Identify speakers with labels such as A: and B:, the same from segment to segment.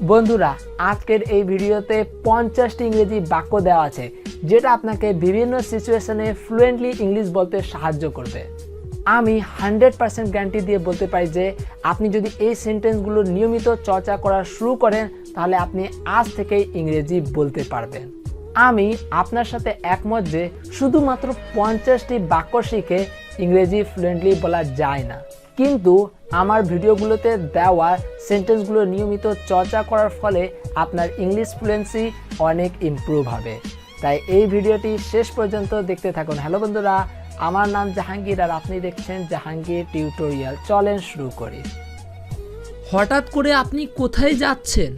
A: বন্ধুরা আজকের এই ভিডিওতে 50টি ইংরেজি বাক্য দেওয়া আছে যেটা আপনাকে বিভিন্ন সিচুয়েশনে ফ্লুয়েন্টলি ইংলিশ বলতে সাহায্য করবে। আমি 100% গ্যারান্টি দিয়ে বলতে পারি যে আপনি যদি এই সেন্টেন্সগুলো নিয়মিত চর্চা করা শুরু করেন তাহলে আপনি আজ থেকেই ইংরেজি বলতে পারবেন। আমি আপনার সাথে একমত যে শুধুমাত্র 50টি বাক্য শিখে ইংরেজি ফ্লুয়েন্টলি বলা যায় না, কিন্তু আমার ভিডিওগুলোতে দেওয়া সেন্টেন্সগুলো নিয়মিত চর্চা করার ফলে আপনার ইংলিশ ফ্লুয়েন্সি অনেক ইমপ্রুভ হবে। তাই এই ভিডিওটি শেষ পর্যন্ত দেখতে থাকুন। হ্যালো বন্ধুরা, আমার নাম জাহাঙ্গীর আর আপনি দেখছেন জাহাঙ্গীর টিউটোরিয়াল। চলেন শুরু করি।
B: হঠাৎ করে আপনি কোথায় যাচ্ছেন?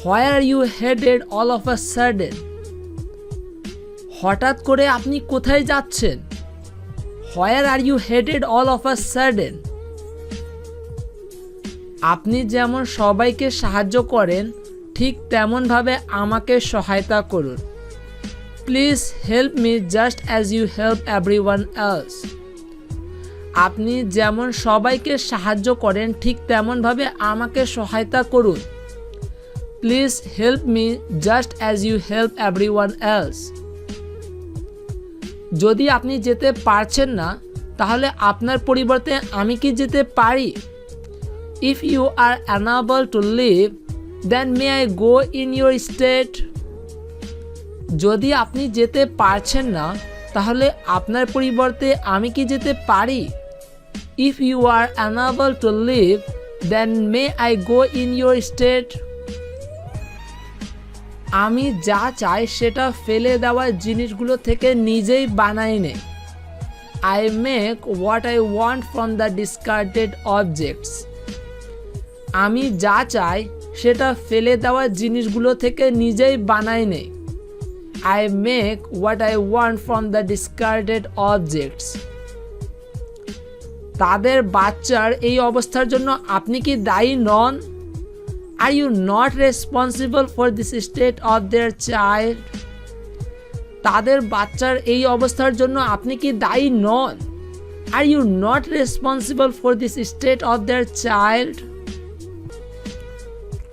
B: Where are you headed all of a sudden? হঠাৎ করে আপনি কোথায় যাচ্ছেন? Where are you headed all of a sudden? আপনি যেমন সবাইকে সাহায্য করেন ঠিক তেমনভাবে আমাকে সহায়তা করুন। Please help me just as you help everyone else. আপনি যেমন সবাইকে সাহায্য করেন ঠিক তেমনভাবে আমাকে সহায়তা করুন। Please help me just as you help everyone else. যদি আপনি যেতে পারছেন না তাহলে আপনার পরিবর্তে আমি কি যেতে পারি? If you are unable to leave, then may I go in your stead? যদি আপনি যেতে পারছেন না তাহলে আপনার পরিবর্তে আমি কি যেতে পারি? If you are unable to leave, then may I go in your stead? আমি যা চাই সেটা ফেলে দেওয়া জিনিসগুলো থেকে নিজেই বানাই নেই। I make what I want from the discarded objects. আমি যা চাই সেটা ফেলে দেওয়া জিনিসগুলো থেকে নিজেই বানাই নেই। I make what I want from the discarded objects. তাদের বাচ্চার এই অবস্থার জন্য আপনি কি দায়ী নন? Are you not responsible for this state of their child? তাদের বাচ্চার এই অবস্থার জন্য আপনি কি দায়ী নন? Are you not responsible for this state of their child?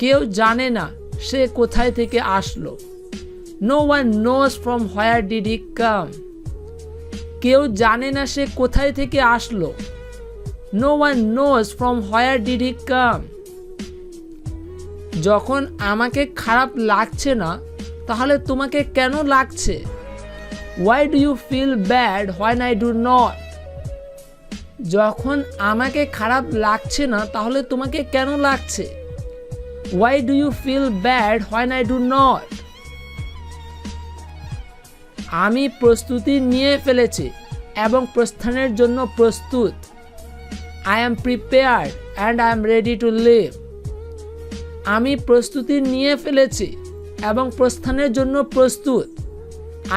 B: কেউ জানে না সে কোথায় থেকে আসলো। No one knows from where did he come. কেউ জানে না সে কোথায় থেকে আসলো। No one knows from where did he come. যখন আমাকে খারাপ লাগছে না তাহলে তোমাকে কেন লাগছে? Why do you feel bad when I do not? যখন আমাকে খারাপ লাগছে না তাহলে তোমাকে কেন লাগছে? Why do you feel bad when I do not? আমি প্রস্তুতি নিয়ে ফেলেছি এবং প্রস্থানের জন্য প্রস্তুত। I am prepared and I am ready to leave. আমি প্রস্তুতি নিয়ে ফেলেছি এবং প্রস্থানের জন্য প্রস্তুত।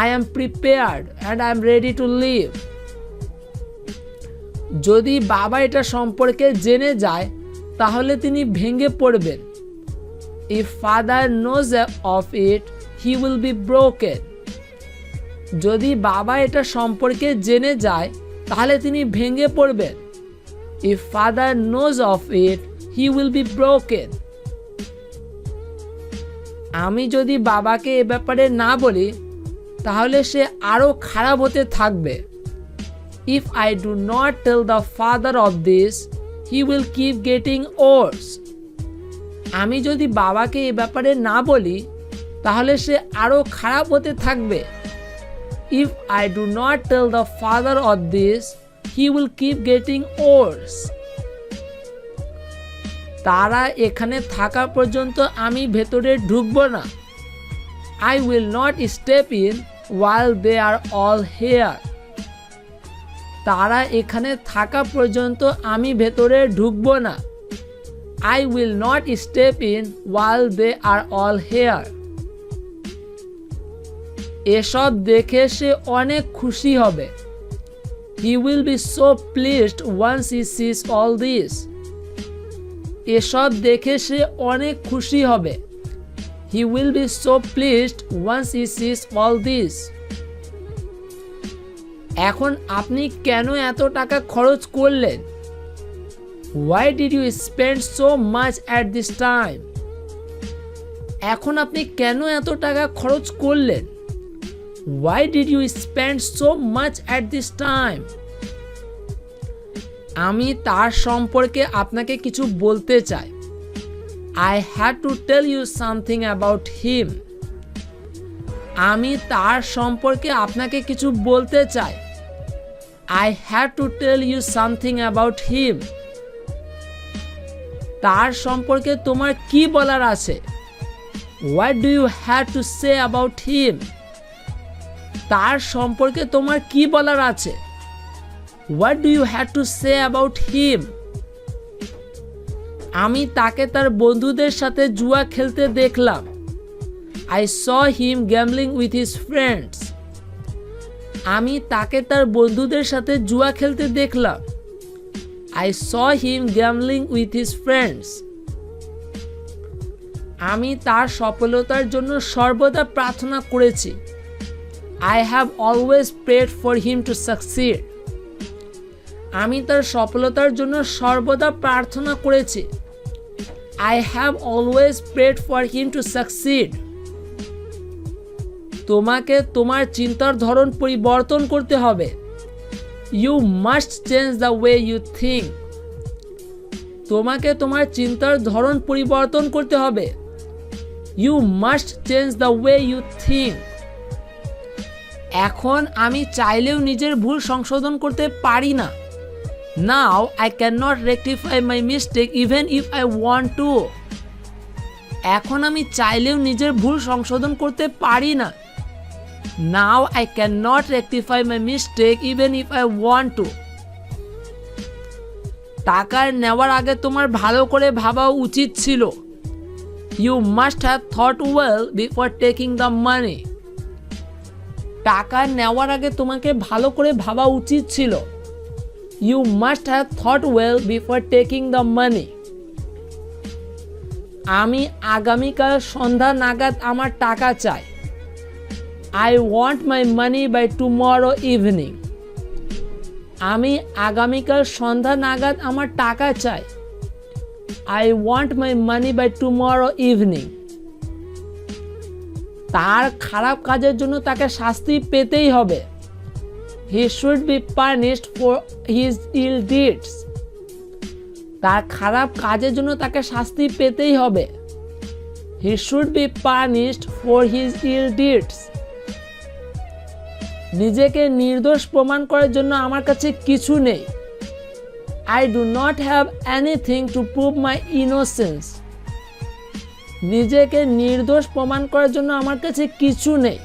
B: I am prepared and I am ready to leave. যদি বাবা এটা সম্পর্কে জেনে যায় তাহলে তিনি ভেঙে পড়বেন। If father knows of it, he will be broken. যদি বাবা এটা সম্পর্কে জেনে যায় তাহলে তিনি ভেঙে পড়বেন। If father knows of it, he will be broken. আমি যদি বাবাকে এ ব্যাপারে না বলি তাহলে সে আরো খারাপ হতে থাকবে। If I do not tell the father of this, he will keep getting worse. আমি যদি বাবাকে এ ব্যাপারে না বলি তাহলে সে আরো খারাপ হতে থাকবে। If I do not tell the father of this, he will keep getting worse. তারা এখানে থাকা পর্যন্ত আমি ভেতরে ঢুকবো না। I will not step in while they are all here. তারা এখানে থাকা পর্যন্ত আমি ভেতরে ঢুকবো না। I will not step in while they are all here. এসব দেখে সে অনেক খুশি হবে। He will be so pleased once he sees all this. এসব দেখে সে অনেক খুশি হবে। He will be so pleased once he sees all this. এখন আপনি কেন এত টাকা খরচ করলেন? Why did you spend so much at this time? এখন আপনি কেন এত টাকা খরচ করলেন? Why did you spend so much at this time? আমি তার সম্পর্কে আপনাকে কিছু বলতে চাই। I had to tell you something about him. আমি তার সম্পর্কে আপনাকে কিছু বলতে চাই। I had to tell you something about him. তার সম্পর্কে তোমার কি বলার আছে? What do you have to say about him? তার সম্পর্কে তোমার কি বলার আছে? What do you have to say about him? আমি তাকে তার বন্ধুদের সাথে জুয়া খেলতে দেখলাম। I saw him gambling with his friends. আমি তাকে তার বন্ধুদের সাথে জুয়া খেলতে দেখলাম। I saw him gambling with his friends. আমি তার সফলতার জন্য সর্বদা প্রার্থনা করেছি। I have always prayed for him to succeed. আমি তার সফলতার জন্য সর্বদা প্রার্থনা করেছি। I have always prayed for him to succeed. তোমাকে তোমার চিন্তার ধরন পরিবর্তন করতে হবে। You must change the way you think. তোমাকে তোমার চিন্তার ধরন পরিবর্তন করতে হবে। You must change the way you think. এখন আমি চাইলেও নিজের ভুল সংশোধন করতে পারি না। Now I cannot rectify my mistake even if I want to. এখন আমি চাইলেও নিজের ভুল সংশোধন করতে পারি না। Now I cannot rectify my mistake even if I want to. টাকা নেওয়ার আগে তোমার ভালো করে ভাবা উচিত ছিল। You must have thought well before taking the money. টাকা নেওয়ার আগে তোমাকে ভালো করে ভাবা উচিত ছিল। You must have thought well before taking the money. আমি আগামীকাল সন্ধ্যা নাগাদ আমার টাকা চাই। I want my money by tomorrow evening. আমি আগামীকাল সন্ধ্যা নাগাদ আমার টাকা চাই। I want my money by tomorrow evening. তার খারাপ কাজের জন্য তাকে শাস্তি পেতেই হবে। He should be punished for his ill deeds. তার খারাপ কাজের জন্য তাকে শাস্তি পেতেই হবে। He should be punished for his ill deeds. নিজেকে নির্দোষ প্রমাণ করার জন্য আমার কাছে কিছু নেই। I do not have anything to prove my innocence. নিজেকে নির্দোষ প্রমাণ করার জন্য আমার কাছে কিছু নেই।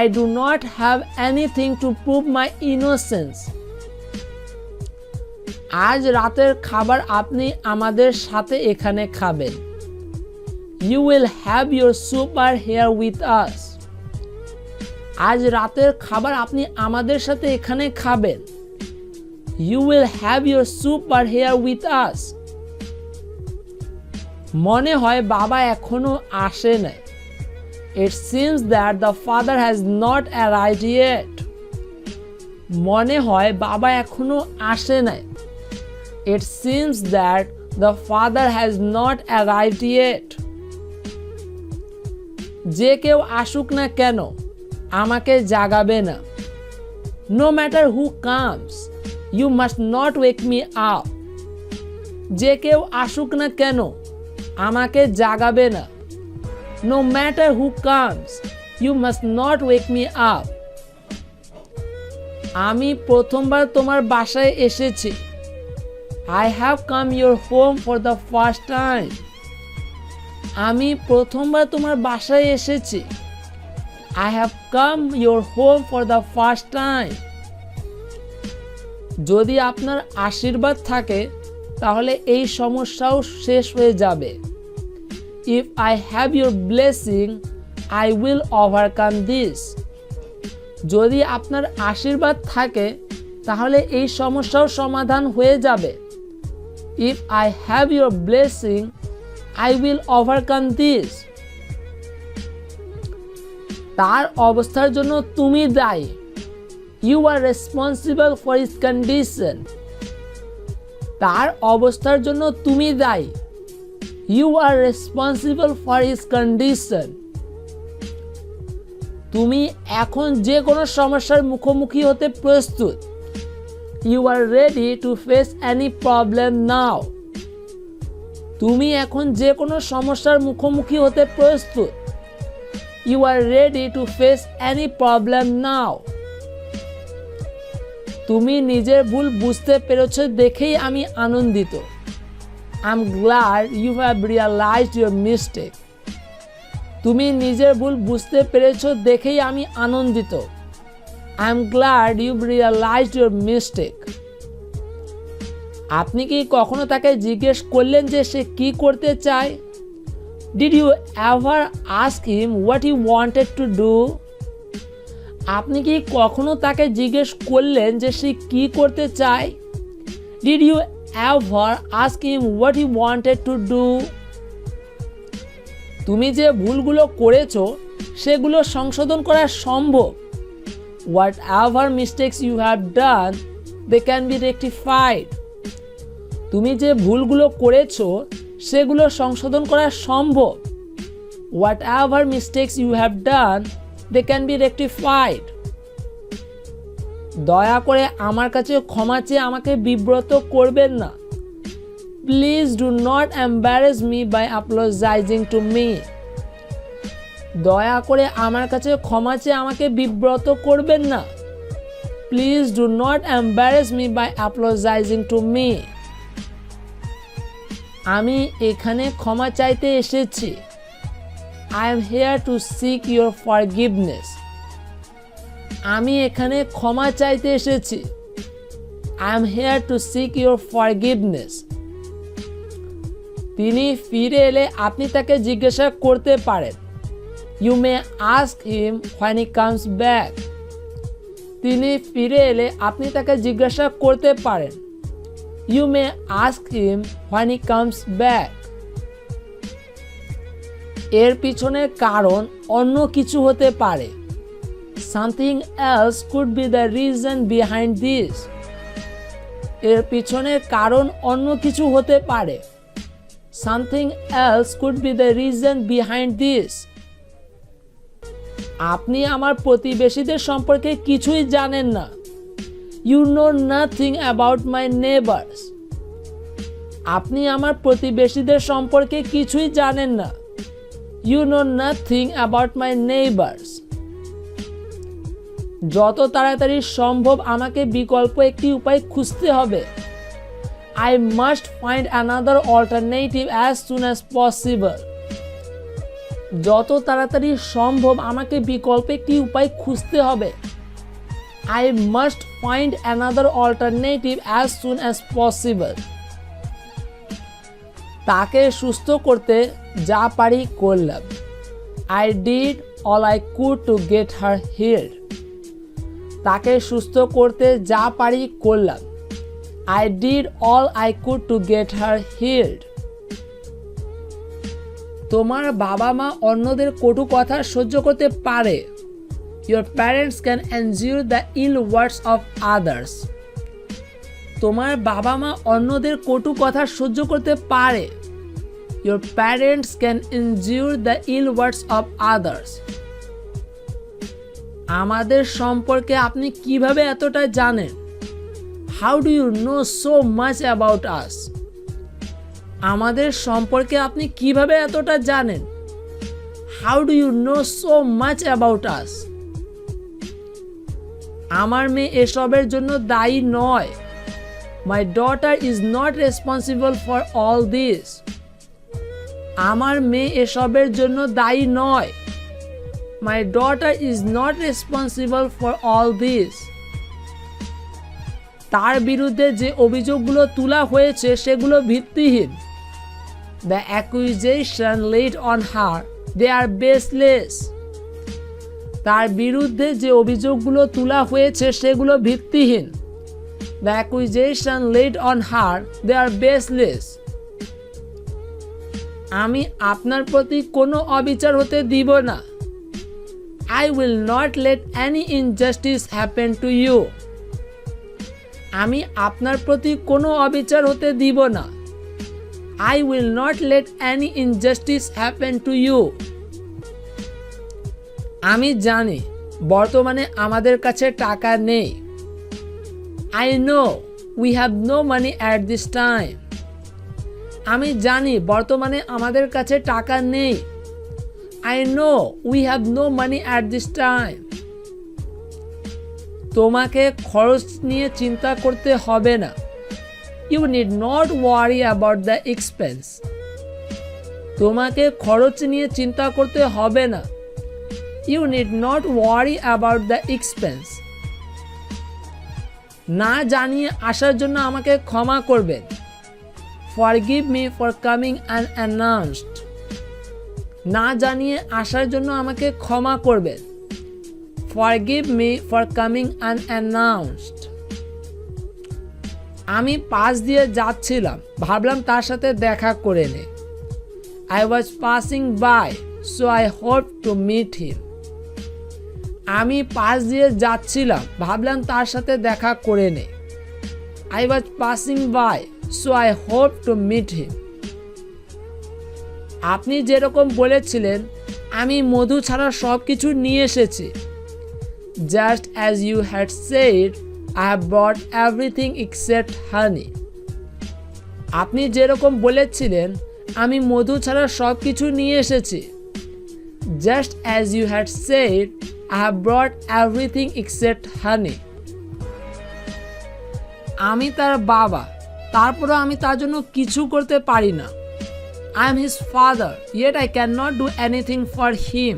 B: I do not have anything to prove my innocence. আজ রাতের খাবার আপনি আমাদের সাথে এখানে খাবেন। You will have your supper here with us. আজ রাতের খাবার আপনি আমাদের সাথে এখানে খাবেন। You will have your supper here with us. মনে হয় বাবা এখনো আসে নাই। It seems that the father has not arrived yet. মনে হয় বাবা এখনো আসে নাই। It seems that the father has not arrived yet. যে কেউ আসুক না কেন আমাকে জাগাবে না। No matter who comes, you must not wake me up. যে কেউ আসুক না কেন আমাকে জাগাবে না। No matter who comes, you must not wake me up. আমি প্রথমবার তোমার বাসায় এসেছি। I have come your home for the first time. আমি প্রথমবার তোমার বাসায় এসেছি। I have come your home for the first time. যদি আপনার আশীর্বাদ থাকে তাহলে এই সমস্যাও শেষ হয়ে যাবে। If I have your blessing, I will overcome this. যদি আপনার আশীর্বাদ থাকে তাহলে এই সমস্যাও সমাধান হয়ে যাবে। If I have your blessing, I will overcome this. তার অবস্থার জন্য তুমি দায়ী। You are responsible for his condition. তার অবস্থার জন্য তুমি দায়ী। You are responsible for his condition. তুমি এখন যে কোনো সমস্যার মুখোমুখি হতে প্রস্তুত। You are ready to face any problem now. তুমি এখন যে কোনো সমস্যার মুখোমুখি হতে প্রস্তুত। You are ready to face any problem now. তুমি নিজের ভুল বুঝতে পেরেছো দেখেই আমি আনন্দিত। I'm glad you have realized your mistake. তুমি নিজের ভুল বুঝতে পেরেছো দেখেই আমি আনন্দিত। I'm glad you realized your mistake. আপনি কি কখনো তাকে জিজ্ঞেস করলেন যে সে কি করতে চায়? Did you ever ask him what he wanted to do? আপনি কি কখনো তাকে জিজ্ঞেস করলেন যে সে কি করতে চায়? Did you ever ask him what he wanted to do? তুমি যে ভুলগুলো করেছো সেগুলো সংশোধন করা সম্ভব। Whatever mistakes you have done, they can be rectified. তুমি যে ভুলগুলো করেছো সেগুলো সংশোধন করা সম্ভব। Whatever mistakes you have done, they can be rectified. দয়া করে আমার কাছে ক্ষমা চেয়ে আমাকে বিব্রত করবেন না। Please do not embarrass me by apologizing to me. দয়া করে আমার কাছে ক্ষমা চেয়ে আমাকে বিব্রত করবেন না। Please do not embarrass me by apologizing to me. আমি এখানে ক্ষমা চাইতে এসেছি। I am here to seek your forgiveness. আমি এখানে ক্ষমা চাইতে এসেছি। I am here to seek your forgiveness. তিনি ফিরে এলে আপনি তাকে জিজ্ঞাসা করতে পারেন। You may ask him when he comes back. তিনি ফিরে এলে আপনি তাকে জিজ্ঞাসা করতে পারেন। You may ask him when he comes back. এর পিছনের কারণ অন্য কিছু হতে পারে। Something else could be the reason behind this. এর পিছনের কারণ অন্য কিছু হতে পারে। Something else could be the reason behind this. আপনি আমার প্রতিবেশীদের সম্পর্কে কিছুই জানেন না। You know nothing about my neighbors. আপনি আমার প্রতিবেশীদের সম্পর্কে কিছুই জানেন না। You know nothing about my neighbors. যত তাড়াতাড়ি সম্ভব আমাকে বিকল্প একটি উপায় খুঁজতে হবে। I must find another alternative as soon as possible. যত তাড়াতাড়ি সম্ভব আমাকে বিকল্প একটি উপায় খুঁজতে হবে। I must find another alternative as soon as possible. তাকে সুস্থ করতে যা পারি করলাম। I did all I could to get her healed. তাকে সুস্থ করতে যা পারি করলাম। I did all I could to get her healed. তোমার বাবা মা অন্যদের কটু কথা সহ্য করতে পারে। Your parents can endure the ill words of others. তোমার বাবা মা অন্যদের কটু কথা সহ্য করতে পারে। Your parents can endure the ill words of others. আমাদের সম্পর্কে আপনি কিভাবে এতটা জানেন? How do you know so much about us? আমাদের সম্পর্কে আপনি কিভাবে এতটা জানেন? How do you know so much about us? আমার মেয়ে এসবের জন্য দায়ী নয়। My daughter is not responsible for all this. আমার মেয়ে এসবের জন্য দায়ী নয়। My daughter is not responsible for all this. তার বিরুদ্ধে যে অভিযোগগুলো তোলা হয়েছে সেগুলো ভিত্তিহীন। The accusation laid on her, they are baseless. তার বিরুদ্ধে যে অভিযোগগুলো তোলা হয়েছে সেগুলো ভিত্তিহীন। The accusation laid on her, they are baseless. আমি আপনার প্রতি কোনো অবিচার হতে দিব না। I will not let any injustice happen to you. আমি আপনার প্রতি কোনো অবিচার হতে দিব না। I will not let any injustice happen to you. আমি জানি বর্তমানে আমাদের কাছে টাকা নেই। I know we have no money at this time. আমি জানি বর্তমানে আমাদের কাছে টাকা নেই। I know we have no money at this time. তোমাকে খরচ নিয়ে চিন্তা করতে হবে না। You need not worry about the expense. তোমাকে খরচ নিয়ে চিন্তা করতে হবে না। You need not worry about the expense. না জানিয়ে আসার জন্য আমাকে ক্ষমা করবেন। Forgive me for coming unannounced. না জানিয়ে আসার জন্য আমাকে ক্ষমা করবেন। Forgive me for coming unannounced. আমি পাশ দিয়ে যাচ্ছিলাম, ভাবলাম তার সাথে দেখা করে নে। I was passing by, so I hoped to meet him. আমি পাশ দিয়ে যাচ্ছিলাম, ভাবলাম তার সাথে দেখা করে নে। I was passing by, so I hoped to meet him. আপনি যেরকম বলেছিলেন, আমি মধু ছাড়া সব কিছু নিয়ে এসেছি। Just as you had said, I have brought everything except honey. আপনি যেরকম বলেছিলেন, আমি মধু ছাড়া সব কিছু নিয়ে এসেছি। Just as you had said, I have brought everything except honey. আমি তার বাবা, তারপরও আমি তার জন্য কিছু করতে পারি না। I am his father, yet I cannot do anything for him.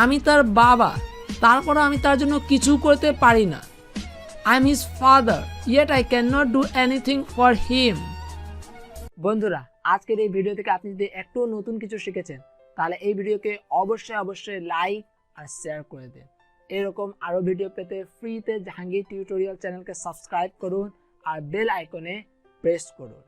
B: আমি তার বাবা, তারপরও আমি তার জন্য কিছু করতে পারি না। I am his father, yet I cannot do anything for him.
A: বন্ধুরা, আজকের এই ভিডিও থেকে আপনি যদি একটু নতুন কিছু শিখেছেন, তাহলে এই ভিডিওকে অবশ্যই লাইক আর শেয়ার করে দিন। এরকম আরও ভিডিও পেতে ফ্রিতে জাহাঙ্গীর টিউটোরিয়াল চ্যানেলকে সাবস্ক্রাইব করুন আর বেল আইকনে প্রেস করুন।